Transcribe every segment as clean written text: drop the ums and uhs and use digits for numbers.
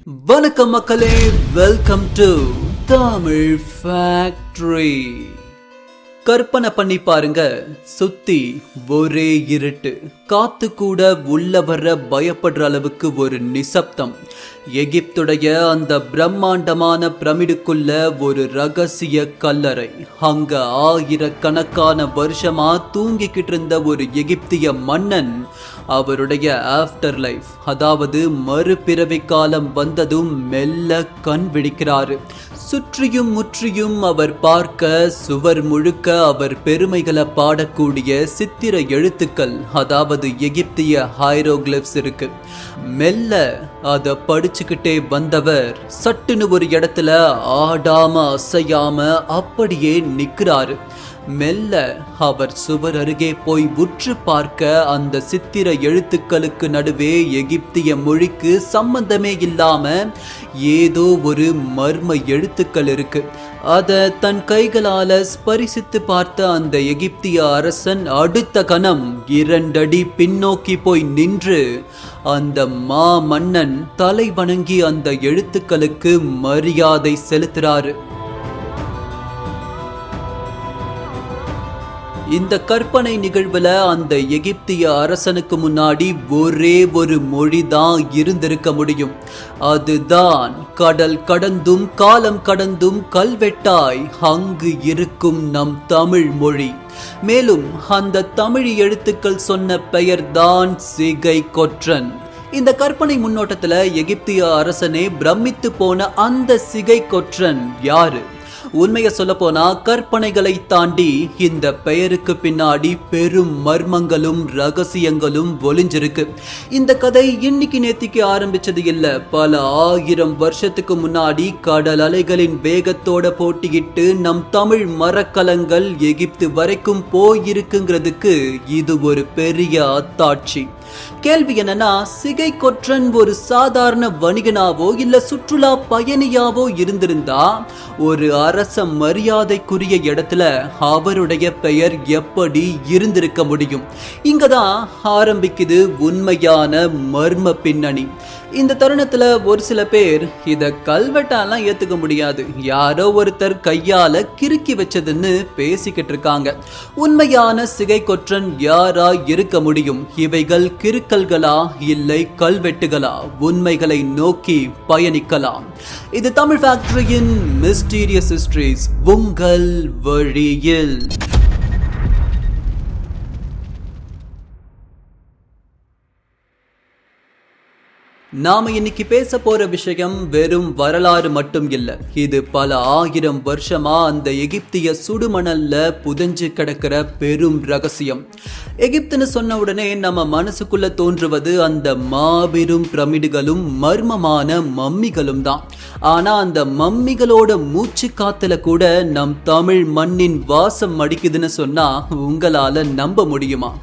வணக்கம் மக்களே, welcome to Tamil factory. கற்பனை பண்ணி பாருங்க, சுத்தி ஒரே இருட்டு, காத்து கூட உள்ள வர்ற பயப்படுற அளவுக்கு ஒரு நிசப்தம். எகிப்துடைய அந்த பிரம்மாண்டமான பிரமிடுக்குள்ள ஒரு ரகசிய கல்லறை. அங்க ஆயிரக்கணக்கான வருஷமா தூங்கிக்கிட்டு இருந்த ஒரு எகிப்திய மன்னன் அவருடைய ஆஃப்டர் லைஃப், அதாவது மறுபிறவி காலம் வந்ததும் மெல்ல கண் விழிக்கிறாரு. சுற்றியும் முற்றியும் அவர் பார்க்க சுவர் முழுக்க அவர் பெருமைகளை பாடக்கூடிய சித்திர எழுத்துக்கள், அதாவது எகிப்திய ஹைரோகிளிப்ஸ் இருக்கு. மெல்ல அதை படிச்சுக்கிட்டே வந்தவர் சட்டுன்னு ஒரு இடத்துல ஆடாம அசையாம அப்படியே நிக்கிறாரு. மெல்ல அவர் சுவர் அருகே போய் உற்று பார்க்க அந்த சித்திர எழுத்துக்களுக்கு நடுவே எகிப்திய மொழிக்கு சம்பந்தமே இல்லாம ஏதோ ஒரு மர்ம எழுத்துக்கள் இருக்கு. அத தன் கைகளால ஸ்பரிசித்து பார்த்த அந்த எகிப்திய அரசன் அடுத்த கணம் 2 அடி பின்னோக்கி போய் நின்று அந்த மா மன்னன் தலை வணங்கி அந்த எழுத்துக்களுக்கு மரியாதை செலுத்துறாரு. இந்த கற்பனை நிகழ்வுல அந்த எகிப்திய அரசனுக்கு முன்னாடி ஒரே ஒரு மொழிதான் இருந்திருக்க முடியும். அதுதான் கடல் கடந்தும் காலம் கடந்தும் கல்வெட்டாய் அங்கு இருக்கும் நம் தமிழ் மொழி. மேலும் அந்த தமிழ் எழுத்துக்கள் சொன்ன பெயர்தான் சிகை கொற்றன். இந்த கற்பனை முன்னோட்டத்துல எகிப்திய அரசனே பிரமித்து போன அந்த சிகை கொற்றன் யாரு? உண்மையை சொல்ல போனா கற்பனைகளை தாண்டி இந்த பெயருக்கு பின்னாடி பெரும் மர்மங்களும் ரகசியங்களும் ஒளிஞ்சிருக்கு. இந்த கதை இன்னைக்கு நேத்திக்கு ஆரம்பிச்சது இல்ல. பல 1000 வருஷத்துக்கு முன்னாடி கடல் அலைகளின் வேகத்தோட போட்டியிட்டு நம் தமிழ் மரக்கலங்கள் எகிப்து வரைக்கும் போயிருக்குங்கிறதுக்கு இது ஒரு பெரிய அத்தாட்சி. கேள்வி என்னன்னா, சிகை கொற்றன் ஒரு சாதாரண வணிகனாவோ இல்ல சுற்றுலா பயணியாவோ இருந்திருந்தா ஒரு அரச மரியாதைக்குரிய இடத்துல அவருடைய பெயர் எப்படி இருந்திருக்க முடியும்? இங்கதான் ஆரம்பிக்குது உண்மையான மர்ம பின்னணி. இந்த தருணத்துல ஒரு சில பேர் இத கல்வெட்டாலாம் ஏத்துக்க முடியாது, யாரோ ஒருத்தர் கையால கிறுக்கி வச்சதுன்னு பேசிக்கிட்டு இருக்காங்க. உண்மையான சிகை கொற்றன் யாரா இருக்க முடியும்? இவைகள் கிறுக்கல்களா இல்லை கல்வெட்டுகளா? உண்மைகளை நோக்கி பயணிக்கலாம். இது தமிழ் ஃபேக்டரியின் மிஸ்டீரியஸ் ஹிஸ்டரிஸ், உங்கள் வழியில். நாம இன்னைக்கு பேச போற விஷயம் வெறும் வரலாறு மட்டும் இல்ல. இது பல 1000 வருஷமா அந்த எகிப்திய சுடுமணல்ல புதைஞ்சு கிடக்கிற பெரும் ரகசியம். எகிப்துன்னு சொன்ன உடனே நம்ம மனசுக்குள்ள தோன்றுவது அந்த மாபெரும் பிரமிடுகளும் மர்மமான மம்மிகளும் தான். ஆனா அந்த மம்மிகளோட மூச்சு காத்துல கூட நம் தமிழ் மண்ணின் வாசம் அடிக்குதுன்னு சொன்னா உங்களால நம்ப முடியுமா?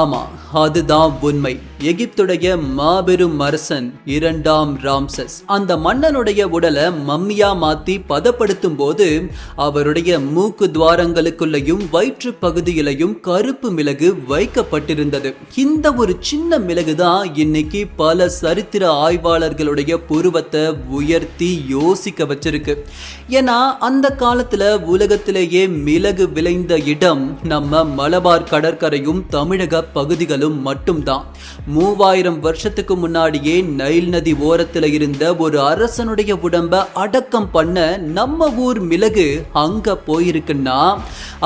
ஆமா, அதுதான் உண்மை. எகிப்துடைய மாபெரும் அரசன் 2ஆம் ராம்சஸ் அந்த மன்னனுடைய உடலை மம்மியா மாத்தி பதப்படுத்தும் போது அவருடைய மூக்கு துவாரங்களுக்குள்ளையும் வயிற்று பகுதியிலையும் கருப்பு மிளகு வைக்கப்பட்டிருந்தது. இந்த ஒரு சின்ன மிளகுதான் இன்னைக்கு பல சரித்திர ஆய்வாளர்களுடைய புருவத்தை உயர்த்தி யோசிக்க வச்சிருக்கு. ஏன்னா அந்த காலத்துல உலகத்திலேயே மிளகு விளைந்த இடம் நம்ம மலபார் கடற்கரையும் தமிழக பகுதிகளும் மட்டும்தான். 3000 வருஷத்துக்கு முன்னாடியே நைல் நதி ஓரத்துல இருந்த ஒரு அரசனுடைய உடம்ப அடக்கம் பண்ண நம்ம ஊர் மிளகு அங்க போயிருக்குன்னா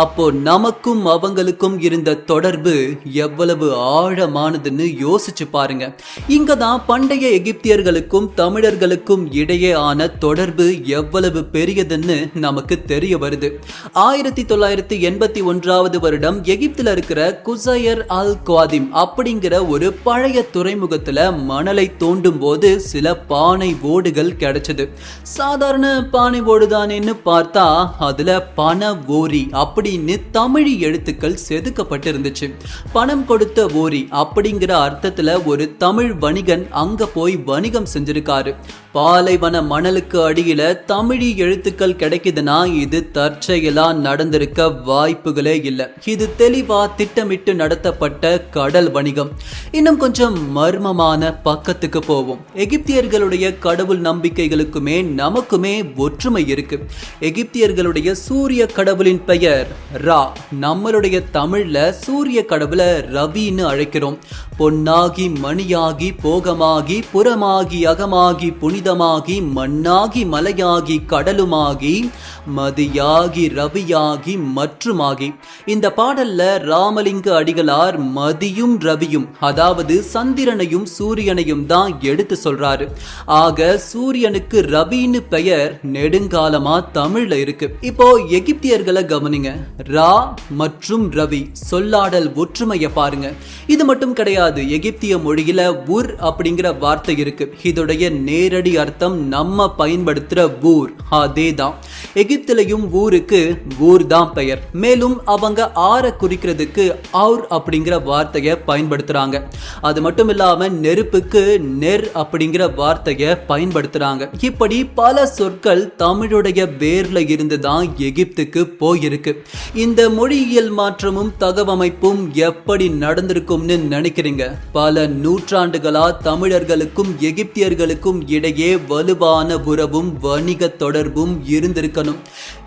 அப்போ நமக்கும் அவங்களுக்கும் இருந்த தொடர்பு எவ்வளவு ஆழமானதுன்னு யோசிச்சு பாருங்க. இங்கதான் பண்டைய எகிப்தியர்களுக்கும் தமிழர்களுக்கும் இடையே ஆன தொடர்பு எவ்வளவு பெரியதுன்னு நமக்கு தெரிய வருது. 1981 வருடம் எகிப்துல இருக்கிற குசையர் அல் குவாதிம் அப்படிங்கிற ஒரு பழைய துறைமுகத்துல மணலை தோண்டும் போது சில பானை ஓடுகள் கிடைச்சது. சாதாரண பானை ஓடுதானேன்னு பார்த்தா அதுல பண ஓரி அப்படின்னு தமிழ் எழுத்துக்கள் செதுக்கப்பட்டிருந்துச்சு. பணம் கொடுத்த ஓரி அப்படிங்கிற அர்த்தத்துல ஒரு தமிழ் வணிகன் அங்க போய் வணிகம் செஞ்சிருக்காரு. பாலைவன மணலுக்கு அடியில தமிழ் எழுத்துக்கள் கிடைக்குதுன்னா இது தற்செயலா நடந்திருக்க வாய்ப்புகளே இல்லை. இது தெளிவா திட்டமிட்டு நடத்தப்பட்ட செய்யப்பட்ட கடல் வணிகம். இன்னும் கொஞ்சம் மர்மமான பக்கத்துக்கு போவோம். எகிப்தியர்களுடைய கடவுள் நம்பிக்கைகளுக்குமே நமக்குமே ஒற்றுமை இருக்கு. எகிப்தியர்களுடைய சூரிய கடவுளின் பெயர் ரா. நம்மளுடைய தமிழ்ல சூரிய கடவுளை ரவின்னு அழைக்கிறோம். பொன்னாகி மணியாகி போகமாகி புறமாகி அகமாகி புனிதமாகி மண்ணாகி மலையாகி கடலுமாகி மதியாகி ரவியாகி மற்றுமாகி. இந்த பாடல்ல ராமலிங்க அடிகளார் மதியும் ரவியும், அதாவது சந்திரனையும் சூரியனையும் தான் எடுத்து சொல்றாரு. ஆக சூரியனுக்கு ரவின்னு பெயர் நெடுங்காலமா தமிழ்ல இருக்கு. இப்போ எகிப்தியர்களை கவனிங்க. ரா மற்றும் ரவி சொல்லாடல் ஒற்றுமையை பாருங்க. இது மட்டும் கிடையாது. எகிப்திய மொழியில உர் அப்படிங்கிற வார்த்தை இருக்கு. இதோடைய நேரடி அர்த்தம் நம்ம பயன்படுத்துற ஊர் அதேதான். எகிப்திலையும் ஊருக்கு ஊர் தான் பெயர். மேலும் அவங்க ஆற குறிக்கிறதுக்கு அவுர் அப்படிங்கிற வார்த்தையை பயன்படுத்துறாங்க. அது மட்டும் இல்லாம நெருப்புக்கு நெர் அப்படிங்கிற வார்த்தையை பயன்படுத்துறாங்க. இப்படி பல சொற்கள் தமிழுடைய வேர்ல இருந்து தான் எகிப்துக்கு போயிருக்கு. இந்த மொழியியல் மாற்றமும் தகவமைப்பும் எப்படி நடந்திருக்கும்னு நினைக்கிறீங்க? பல நூற்றாண்டுகளா தமிழர்களுக்கும் எகிப்தியர்களுக்கும் இடையே வலுவான உறவும் வணிக தொடர்பும் இருந்திருக்கணும்.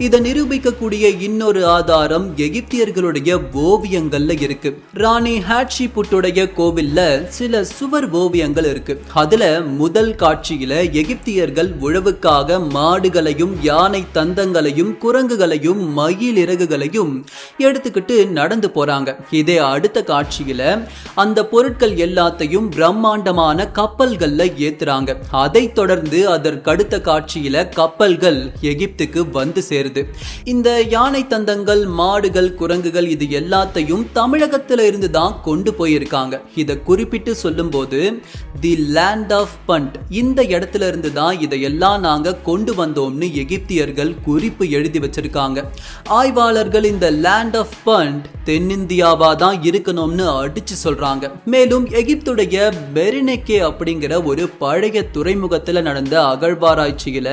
இதை நிரூபிக்கக்கூடிய இன்னொரு ஆதாரம் எகிப்தியர்களுடைய ஓவியங்கள்ல இருக்கு. ராணி ஹாட்ஷிபுட்டுடைய கோவில்ல சில சுவர் ஓவியங்கள் இருக்கு. அதுல முதல் காட்சியில எகிப்தியர்கள் உழவுக்காக மாடுகளையும் யானை தந்தங்களையும் குரங்குகளையும் மயில் இறகுகளையும் எடுத்துக்கிட்டு நடந்து போறாங்க. இதே அடுத்த காட்சியில அந்த பொருட்கள் எல்லாத்தையும் பிரம்மாண்டமான கப்பல்கள்ல ஏத்துறாங்க. அதை தொடர்ந்து அதற்கடுத்த காட்சியில கப்பல்கள் எகிப்துக்கு வந்து சேருது. இந்த யானை தந்தங்கள் மாடுகள் குரங்குகள் இது எல்லாத்தையும் தமிழகத்தில இருந்து தான் கொண்டு போயிருக்காங்க. இதை குறிப்பிட்டு சொல்லும் போது தி லேண்ட் ஆஃப் பண்ட், இந்த இடத்துல இருந்து தான் இதையெல்லாம் நாங்க கொண்டு வந்தோம்னு எகிப்தியர்கள் குறிப்பு எழுதி வச்சிருக்காங்க. ஆய்வாளர்கள் இந்த லேண்ட் ஆஃப் பண்ட் தென்னிந்தியாவா தான் இருக்கணும்னு அடிச்சு சொல்றாங்க. மேலும் எகிப்துடைய பெரினெக்கே அப்படிங்கிற ஒரு பழைய துறைமுகத்துல நடந்த அகழ்வாராய்ச்சியில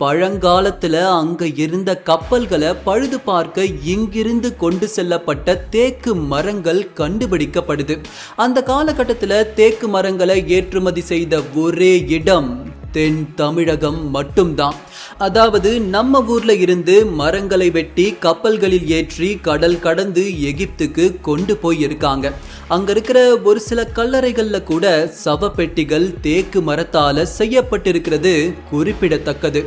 பழங்காலத்துல அங்க இருந்த கப்பல்களை பழுது பார்க்க இங்கிருந்து கொண்டு செல்லப்பட்ட தேக்கு மரங்கள் கண்டுபிடிக்கப்படுது. அந்த காலகட்டத்துல தேக்கு மரங்களை ஏற்றுமதி செய்த ஒரே இடம் தென் தமிழகம் மட்டும்தான். அதாவது நம்ம ஊர்ல இருந்து மரங்களை வெட்டி கப்பல்களில் ஏற்றி கடல் கடந்து எகிப்துக்கு கொண்டு போய் இருக்காங்க. அங்க இருக்கிற ஒரு சில கல்லறைகள்ல கூட சவப்பெட்டிகள் தேக்கு மரத்தால செய்யப்பட்டிருக்கிறது குறிப்பிடத்தக்கது.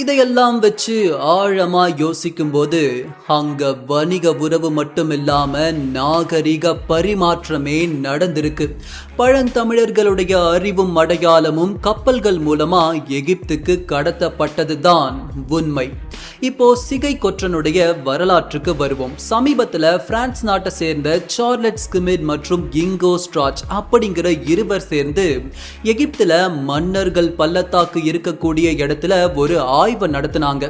இதையெல்லாம் வச்சு ஆழமா யோசிக்கும் போது அங்க வணிக உறவு மட்டும் இல்லாம நாகரிக பரிமாற்றமே நடந்திருக்கு. பழந்தமிழர்களுடைய அறிவும் அடையாளமும் கப்பல்கள் மூலமா எகிப்துக்கு கடத்தப்பட்டதுதான் உண்மை. இப்போ சிகை கொற்றனுடைய வரலாற்றுக்கு வருவோம். சமீபத்துல பிரான்ஸ் நாட்டை சேர்ந்த சார்லட் ஸ்கிமிட் மற்றும் கிங்கோ ஸ்ட்ராச் அப்படிங்கிற இருவர் சேர்ந்து எகிப்துல மன்னர்கள் பள்ளத்தாக்கு இருக்கக்கூடிய இடத்துல ஒரு ஆய்வு நடத்தினாங்க.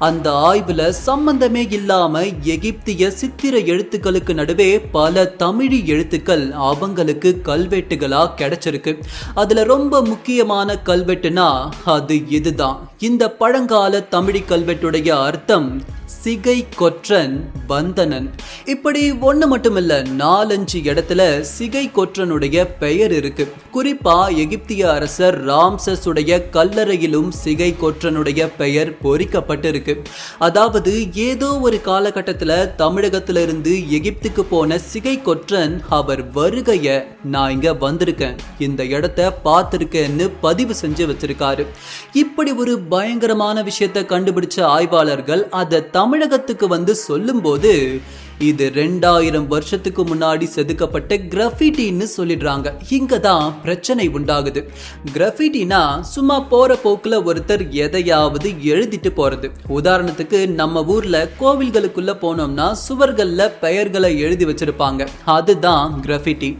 அந்த ஆய்வுல சம்பந்தமே இல்லாம எகிப்திய சித்திர எழுத்துக்களுக்கு நடுவே பல தமிழ் எழுத்துக்கள் அவங்களுக்கு கல்வெட்டுகளா கிடைச்சிருக்கு. அதுல ரொம்ப முக்கியமான கல்வெட்டுனா அது இதுதான். இந்த பழங்கால தமிழ் கல்வெட்டுடைய அர்த்தம் சிகை கொற்றன் வந்தனன். இப்படி ஒண்ணு மட்டுமில்ல, 4-5 இடத்துல சிகை கொற்றனுடைய பெயர் இருக்கு. குறிப்பா எகிப்திய அரசர் ராம்சஸ் உடைய கல்லறையிலும் சிகை கொற்றனுடைய பெயர் பொறிக்கப்பட்டிருக்கு. அதாவது ஏதோ ஒரு காலகட்டத்துல தமிழகத்தில இருந்து எகிப்துக்கு போன சிகை கொற்றன் அவர் வருகைய நான் இங்க வந்திருக்கேன், இந்த இடத்தை பார்த்திருக்கேன்னு பதிவு செஞ்சு வச்சிருக்காரு. இப்படி ஒரு பயங்கரமான விஷயத்தை கண்டுபிடிச்ச ஆய்வாளர்கள் அதை தமிழகத்துக்கு வந்து சொல்லும்போது இது 2000 வருஷத்துக்கு முன்னாடி செதுக்கப்பட்ட கிராஃபிட்டின்னு சொல்லிடுறாங்க. இங்க தான் பிரச்சனை உண்டாகுது. கிராஃபிட்டினா சும்மா போற போக்குல ஒருத்தர் எதையாவது எழுதிட்டு போறது. உதாரணத்துக்கு நம்ம ஊர்ல கோவில்களுக்குள்ள போனோம்னா சுவர்கள்ல பெயர்களை எழுதி வச்சிருப்பாங்க, அதுதான் கிராஃபிட்டி.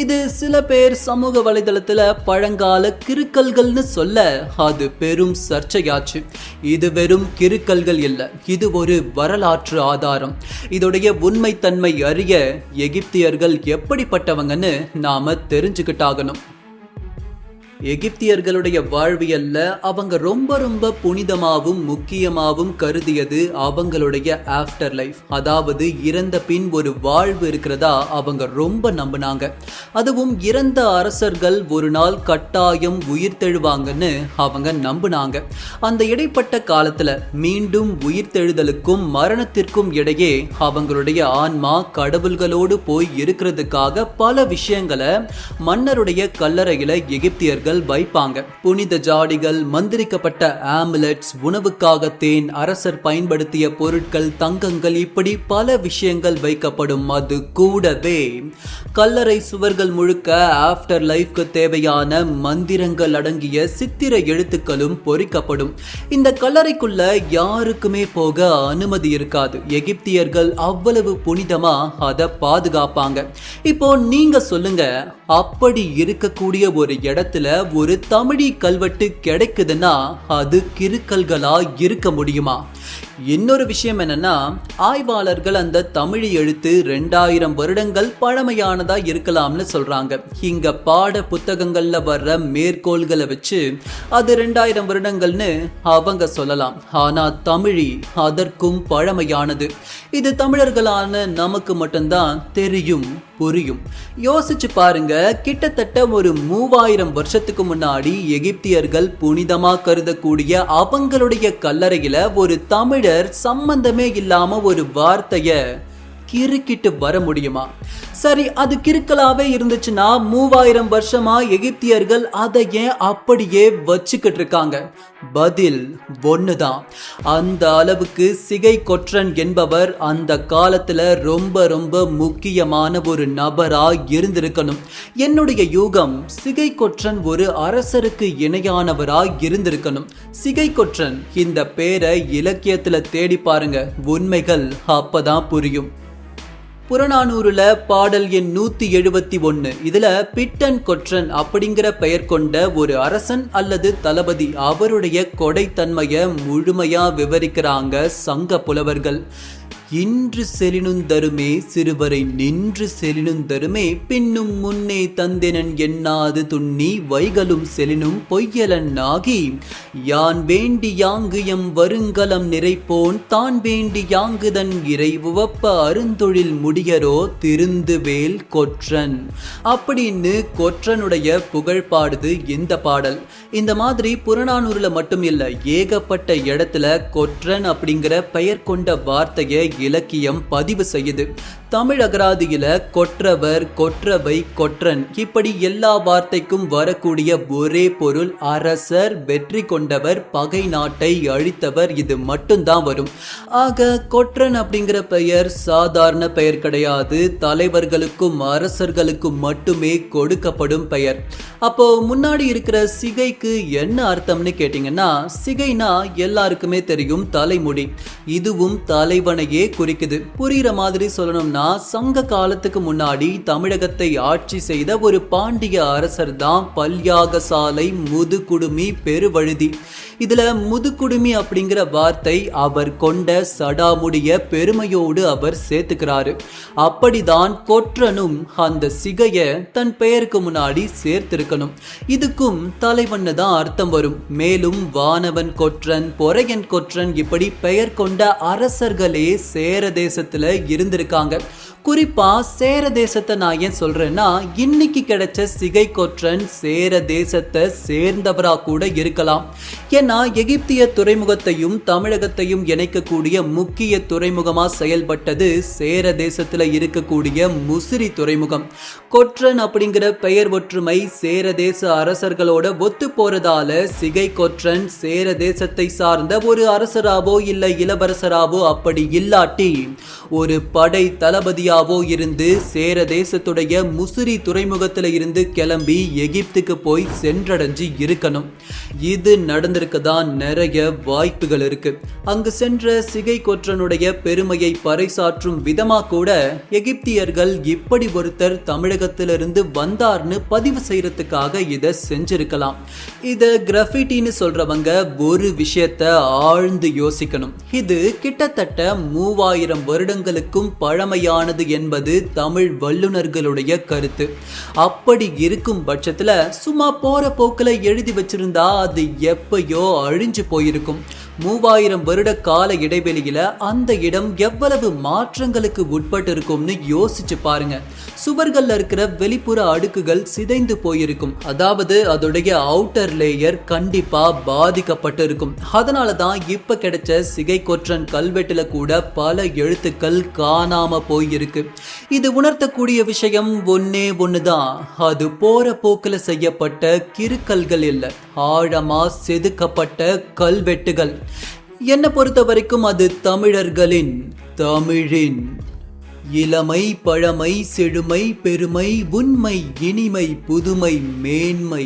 இது சில பேர் சமூக வலைதளத்துல பழங்கால கிறுக்கல்கள்னு சொல்ல அது பெரும் சர்ச்சையாச்சு. இது வெறும் கிறுக்கல்கள் இல்ல, இது ஒரு வரலாற்று ஆதாரம். இதோடைய உண்மைத்தன்மை அறிய எகிப்தியர்கள் எப்படிப்பட்டவங்கன்னு நாம தெரிஞ்சுக்கிட்டாகணும். எகிப்தியர்களுடைய வாழ்வியல்ல அவங்க ரொம்ப ரொம்ப புனிதமாவும் முக்கியமாவும் கருதியது அவங்களுடைய ஆஃப்டர் லைஃப், அதாவது இறந்த பின் ஒரு வாழ்வு இருக்கிறதா அவங்க ரொம்ப நம்பினாங்க. அதுவும் இறந்த அரசர்கள் ஒரு நாள் கட்டாயம் உயிர்த்தெழுவாங்கன்னு அவங்க நம்பினாங்க. அந்த இடைப்பட்ட காலத்துல மீண்டும் உயிர்த்தெழுதலுக்கும் மரணத்திற்கும் இடையே அவங்களுடைய ஆன்மா கடவுள்களோடு போய் இருக்கிறதுக்காக பல விஷயங்களை மன்னருடைய கல்லறையில எகிப்தியர்கள் வைப்பாங்க. புனித ஜாடிகள், மந்திரிக்கப்பட்ட ஆமுலெட்ஸ், உணவுக்காக தேன், அரசர் பயன்படுத்திய பொருட்கள், தங்கங்கள், இப்படி பல விஷயங்கள் வைக்கப்படும். அது கூடவே கல்லறை சுவர்கள் முழுக்க ஆஃப்டர் லைஃப்க்கு தேவையான மந்திரங்கள் அடங்கிய சித்திர எழுத்துக்களும் பொறிக்கப்படும். இந்த கல்லறைக்குள்ள யாருக்குமே போக அனுமதி இருக்காது. எகிப்தியர்கள் அவ்வளவு புனிதமா அதை பாதுகாப்பாங்க. இப்போ நீங்க சொல்லுங்க, அப்படி இருக்கக்கூடிய ஒரு இடத்துல ஒரு தமிழி கல்வெட்டு கிடைக்குதுன்னா அது கிறுக்கல்களா இருக்க முடியுமா? இன்னொரு விஷயம் என்னன்னா, ஆய்வாளர்கள் அந்த தமிழ் எழுத்து 2000 வருடங்கள் பழமையானதா இருக்கலாம்னு சொல்றாங்க. இங்க பாட புத்தகங்கள்ல வர்ற மேற்கோள்களை வச்சு அது 2000 வருடங்கள்னு அவங்க சொல்லலாம். ஆனா தமிழி அதற்கும் பழமையானது. இது தமிழர்களான நமக்கு மட்டும்தான் தெரியும், புரியும். யோசிச்சு பாருங்க, கிட்டத்தட்ட ஒரு 3000 வருஷத்துக்கு முன்னாடி எகிப்தியர்கள் புனிதமா கருதக்கூடிய அவங்களுடைய கல்லறையில ஒரு தமிழர் சம்பந்தமே இல்லாம ஒரு வார்த்தைய கிறுக்கிட்டு வர முடியுமா? சரி, அது கிறுக்கலாவே இருந்துச்சுன்னா 3000 வருஷமா எகிப்தியர்கள் அதை ஏன் அப்படியே வச்சுக்கிட்டு இருக்காங்க? பதில் ஒண்ணுதான். அந்த அளவுக்கு சிகை கொற்றன் என்பவர் அந்த காலத்துல ரொம்ப ரொம்ப முக்கியமான ஒரு நபரா இருந்திருக்கணும். என்னுடைய யூகம், சிகை கொற்றன் ஒரு அரசருக்கு இணையானவரா இருந்திருக்கணும். சிகை கொற்றன் இந்த பேரை இலக்கியத்துல தேடி பாருங்க, உண்மைகள் அப்பதான் புரியும். புறநானூறுல பாடல் எண் 171, இதுல பிட்டன் கொற்றன் அப்படிங்கிற பெயர் கொண்ட ஒரு அரசன் அல்லது தளபதி, அவருடைய கொடைத்தன்மைய முழுமையா விவரிக்கிறாங்க சங்க புலவர்கள். இன்று செலினுந்தருமே சிறுவரை நின்று செலினுந்தருமே பின்னும் முன்னே தந்தெனன் எண்ணாது துண்ணி வைகளும் செலினும் பொய்யலன் ஆகி யான் வேண்டி யாங்கு எம் வருங்கலம் நிறைப்போன் தான் வேண்டி யாங்குதன் இறை உவப்ப அருந்தொழில் முடியரோ திருந்துவேல் கொற்றன் அப்படின்னு கொற்றனுடைய புகழ் பாடுது இந்த பாடல். இந்த மாதிரி புறநானூறுல மட்டும் இல்ல, ஏகப்பட்ட இடத்துல கொற்றன் அப்படிங்கிற பெயர் கொண்ட வார்த்தையை இலக்கியம் பதிவு செய்யுது. தமிழ் அகராதியில கொற்றவர், கொற்றவை, கொற்றன் இப்படி எல்லா வார்த்தைக்கும் வரக்கூடிய ஒரே பொருள் அரசர், வெற்றி கொண்டவர், பகை நாட்டை அழித்தவர், இது மட்டும்தான் வரும். ஆக கொற்றன் அப்படிங்கிற பெயர் சாதாரண பெயர் கிடையாது, தலைவர்களுக்கும் அரசர்களுக்கும் மட்டுமே கொடுக்கப்படும் பெயர். அப்போ முன்னாடி இருக்கிற சிகைக்கு என்ன அர்த்தம்னு கேட்டீங்கன்னா, சிகைனா எல்லாருக்குமே தெரியும், தலைமுடி. இதுவும் தலைவனையே குறிக்குது. புரியுற மாதிரி சொல்லணும்னா, சங்க காலத்துக்கு முன்னாடி தமிழகத்தை ஆட்சி செய்த ஒரு பாண்டிய அரசர் தான் பல்யாகசாலை முதுகுடுமி பெருவழுதி. இதுல முதுகுடுமி அப்படிங்கிற வார்த்தை அவர் கொண்ட சடாமுடிய பெருமையோடு அவர் சேர்த்துக்கிறாரு. அப்படிதான் கொற்றனும் அந்த சிகைய தன் பெயருக்கு முன்னாடி சேர்த்திருக்கணும். இதுக்கும் தலைவன் தான் அர்த்தம் வரும். மேலும் வானவன் கொற்றன், பொறையன் கொற்றன் இப்படி பெயர் கொண்ட அரசர்களே சேர தேசத்துல இருந்திருக்காங்க. குறிப்பா சேர தேசத்தை நான் ஏன் சொல்றேன்னா, இன்னைக்கு கிடைச்ச சிகை கொற்றன் சேர தேசத்தை சேர்ந்தவரா கூட இருக்கலாம். ஏன்னா எகிப்திய துறைமுகத்தையும் தமிழகத்தையும் இணைக்கக்கூடிய முக்கிய துறைமுகமா செயல்பட்டது சேர தேசத்துல இருக்கக்கூடிய முசிறி துறைமுகம். கொற்றன் அப்படிங்கிற பெயர் ஒற்றுமை சேர தேச அரசர்களோட ஒத்து போறதால சிகை கொற்றன் சேர தேசத்தை சார்ந்த ஒரு அரசராவோ இல்ல இளவரசராவோ, அப்படி இல்லாட்டி ஒரு படை தளபதியாவோ இருந்து சேர தேசத்துடைய முசிறி துறைமுகத்துல இருந்து கிளம்பி எகிப்துக்கு போய் சென்றடைஞ்சு இருக்கணும். இது நடந்திருக்கதான் நிறைய வாய்ப்புகள் இருக்கு. அங்கு சென்ற சிகை கொற்றனுடைய பெருமையை பறைசாற்றும் விதமா கூட எகிப்தியர்கள் இப்படி ஒருத்தர் தமிழகத்திலிருந்து வந்தார்னு பதிவு செய்யறதுக்காக இதை செஞ்சிருக்கலாம். இத கிராஃபிட்டின்னு சொல்றவங்க ஒரு விஷயத்த ஆழ்ந்து யோசிக்கணும். இது கிட்டத்தட்ட 3000 வருடங்களுக்கும் பழமையானது போகிறது என்பது தமிழ் வல்லுநர்களுடைய கருத்து. அப்படி இருக்கும் பட்சத்துல சும்மா போற போக்குல எழுதி வச்சிருந்தா அது எப்பயோ அழிஞ்சு போயிருக்கும். 3000 வருட கால இடைவெளியில அந்த இடம் எவ்வளவு மாற்றங்களுக்கு உட்பட்டு இருக்கும்னு யோசிச்சு பாருங்க. சுவர்கள்ல இருக்கிற வெளிப்புற அடுக்குகள் சிதைந்து போயிருக்கும். அதாவது அதோடைய அவுட்டர் லேயர் கண்டிப்பா பாதிக்கப்பட்டு இருக்கும். அதனாலதான் இப்ப கிடைச்ச சிகை கொற்றன் கல்வெட்டுல கூட பல எழுத்துக்கள் காணாம போயிருக்கு. இது உணர்த்தக்கூடிய விஷயம் ஒன்னே ஒண்ணுதான், அது போற போக்குல செய்யப்பட்ட கிறுக்கல்கள் இல்ல, ஆழமா செதுக்கப்பட்ட கல்வெட்டுகள். என்னை பொறுத்த வரைக்கும் அது தமிழின் இளமை, பழமை, செழுமை, பெருமை, உண்மை, இனிமை, புதுமை, மேன்மை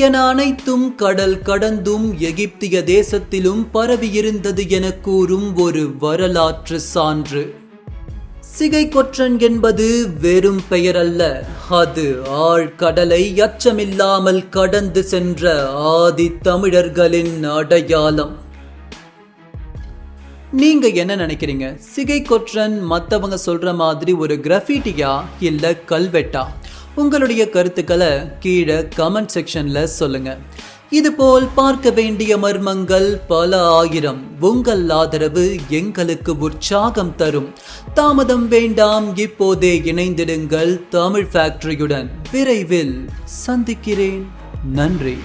என அனைத்தும் கடல் கடந்தும் எகிப்திய தேசத்திலும் பரவியிருந்தது என கூறும் ஒரு வரலாற்று சான்று. சிகை கொற்றன் என்பது வெறும் பெயர் அல்ல, அது ஆழ்கடலை அச்சமில்லாமல் கடந்து சென்ற ஆதி தமிழர்களின் அடையாளம். நீங்க என்ன நினைக்கிறீங்க? சிகை கொற்றன் மத்தவங்க சொல்ற மாதிரி ஒரு கிராஃபிட்டியா இல்ல கல்வெட்டா? உங்களுடைய கருத்துக்களை கீழே கமெண்ட் செக்ஷன்ல சொல்லுங்க. இதுபோல் பார்க்க வேண்டிய மர்மங்கள் பல ஆயிரம். உங்கள் ஆதரவு எங்களுக்கு உற்சாகம் தரும். தாமதம் வேண்டாம், இப்போதே இணைந்திடுங்கள் தமிழ் ஃபேக்டரியுடன். விரைவில் சந்திக்கிறேன். நன்றி.